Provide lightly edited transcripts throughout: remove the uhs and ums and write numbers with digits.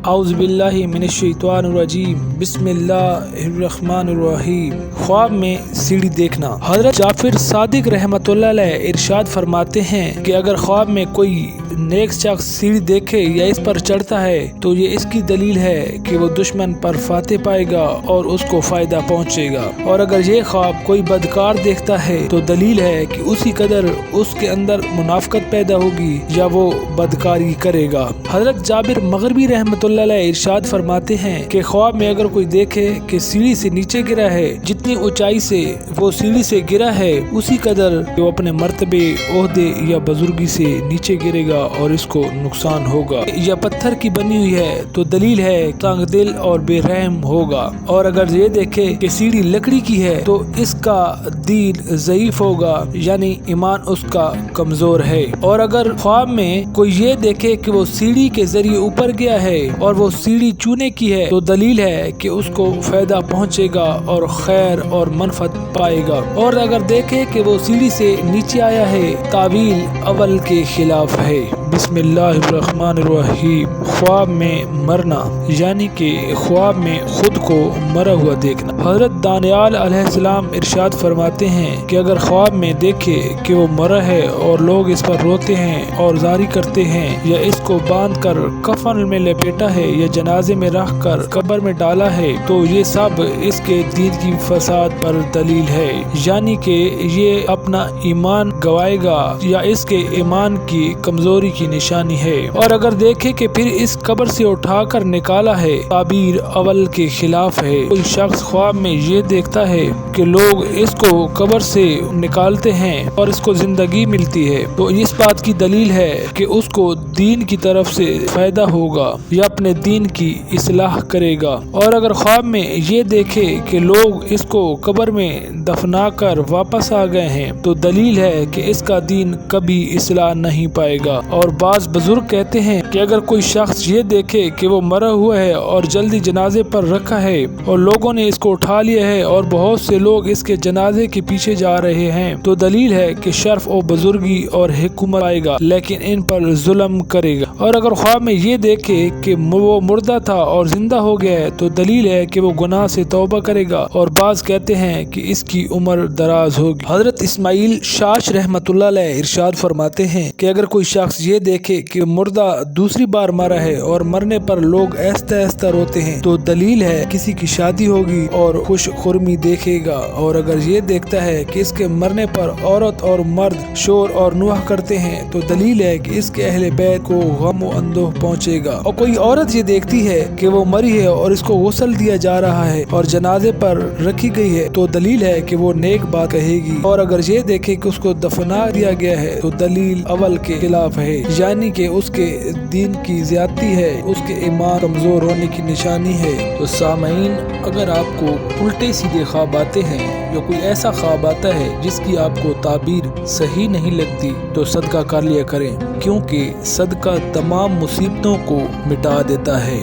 اعوذ باللہ من الشیطان الرجیم بسم اللہ الرحمن الرحیم۔ خواب میں سیڑھی دیکھنا۔ حضرت جعفر صادق رحمۃ اللہ علیہ ارشاد فرماتے ہیں کہ اگر خواب میں کوئی نیک شخص سیڑھی دیکھے یا اس پر چڑھتا ہے تو یہ اس کی دلیل ہے کہ وہ دشمن پر فتح پائے گا اور اس کو فائدہ پہنچے گا، اور اگر یہ خواب کوئی بدکار دیکھتا ہے تو دلیل ہے کہ اسی قدر اس کے اندر منافقت پیدا ہوگی یا وہ بدکاری کرے گا۔ حضرت جابر مغربی رحمۃ اللہ علیہ ارشاد فرماتے ہیں کہ خواب میں اگر کوئی دیکھے کہ سیڑھی سے نیچے گرا ہے، جتنی اونچائی سے وہ سیڑھی سے گرا ہے اسی قدر وہ اپنے مرتبے، عہدے یا بزرگی سے نیچے گرے گا اور اس کو نقصان ہوگا، یا پتھر کی بنی ہوئی ہے تو دلیل ہے تنگ دل اور بے رحم ہوگا، اور اگر یہ دیکھے کہ سیڑھی لکڑی کی ہے تو اس کا دین ضعیف ہوگا، یعنی ایمان اس کا کمزور ہے، اور اگر خواب میں کوئی یہ دیکھے کہ وہ سیڑھی کے ذریعے اوپر گیا ہے اور وہ سیڑھی چونے کی ہے تو دلیل ہے کہ اس کو فائدہ پہنچے گا اور خیر اور منفعت پائے گا، اور اگر دیکھے کہ وہ سیڑھی سے نیچے آیا ہے تعویل اول کے خلاف ہے۔ بسم اللہ الرحمن الرحیم۔ خواب میں مرنا، یعنی کہ خواب میں خود کو مرا ہوا دیکھنا۔ حضرت دانیال علیہ السلام ارشاد فرماتے ہیں کہ اگر خواب میں دیکھے کہ وہ مرا ہے اور لوگ اس پر روتے ہیں اور زاری کرتے ہیں، یا اس کو باندھ کر کفن میں لپیٹا ہے یا جنازے میں رکھ کر قبر میں ڈالا ہے، تو یہ سب اس کے دین کی فساد پر دلیل ہے، یعنی کہ یہ اپنا ایمان گوائے گا یا اس کے ایمان کی کمزوری کی نشانی ہے، اور اگر دیکھے کہ پھر اس قبر سے اٹھا کر نکالا ہے تعبیر اول کے خلاف ہے۔ کوئی شخص خواب میں یہ دیکھتا ہے کہ لوگ اس کو قبر سے نکالتے ہیں اور اس کو زندگی ملتی ہے تو اس بات کی دلیل ہے کہ اس کو دین کی طرف سے فائدہ ہوگا یا اپنے دین کی اصلاح کرے گا، اور اگر خواب میں یہ دیکھے کہ لوگ اس کو قبر میں دفنا کر واپس آ گئے ہیں تو دلیل ہے کہ اس کا دین کبھی اصلاح نہیں پائے گا۔ اور بعض بزرگ کہتے ہیں کہ اگر کوئی شخص یہ دیکھے کہ وہ مرا ہوا ہے اور جلدی جنازے پر رکھا ہے اور لوگوں نے اس کو اٹھا لیا ہے اور بہت سے لوگ اس کے جنازے کے پیچھے جا رہے ہیں تو دلیل ہے کہ شرف و بزرگی اور حکومت پائے گا لیکن ان پر ظلم کرے گا، اور اگر خواب میں یہ دیکھے کہ وہ مردہ تھا اور زندہ ہو گیا ہے تو دلیل ہے کہ وہ گناہ سے توبہ کرے گا، اور بعض کہتے ہیں کہ اس کی عمر دراز ہوگی۔ حضرت اسماعیل شاش رحمۃ اللہ علیہ ارشاد فرماتے ہیں کہ اگر کوئی شخص یہ دیکھے کہ مردہ دوسری بار مرا ہے اور مرنے پر لوگ ایستا ایستا روتے ہیں تو دلیل ہے کسی کی شادی ہوگی اور خوش خرمی دیکھے گا، اور اگر یہ دیکھتا ہے کہ اس کے مرنے پر عورت اور مرد شور اور نوح کرتے ہیں تو دلیل ہے کہ اس کے اہل بیت کو غم و اندوہ پہنچے گا، اور کوئی عورت یہ دیکھتی ہے کہ وہ مری ہے اور اس کو غسل دیا جا رہا ہے اور جنازے پر رکھی گئی ہے تو دلیل ہے کہ وہ نیک بات کہے گی، اور اگر یہ دیکھے کہ اس کو دفنا دیا گیا ہے تو دلیل اول کے خلاف ہے، یعنی کہ اس کے دین کی زیادتی ہے، اس کے ایمان کمزور ہونے کی نشانی ہے۔ تو سامعین، اگر آپ کو الٹے سیدھے خواب آتے ہیں یا کوئی ایسا خواب آتا ہے جس کی آپ کو تعبیر صحیح نہیں لگتی تو صدقہ کر لیا کریں، کیونکہ صدقہ تمام مصیبتوں کو مٹا دیتا ہے۔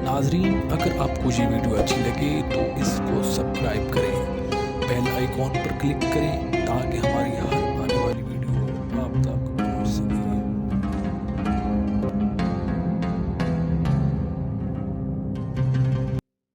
ناظرین، اگر آپ کو یہ ویڈیو اچھی لگے تو اس کو سبسکرائب کریں، بیل آئیکن پر کلک کریں تاکہ ہماری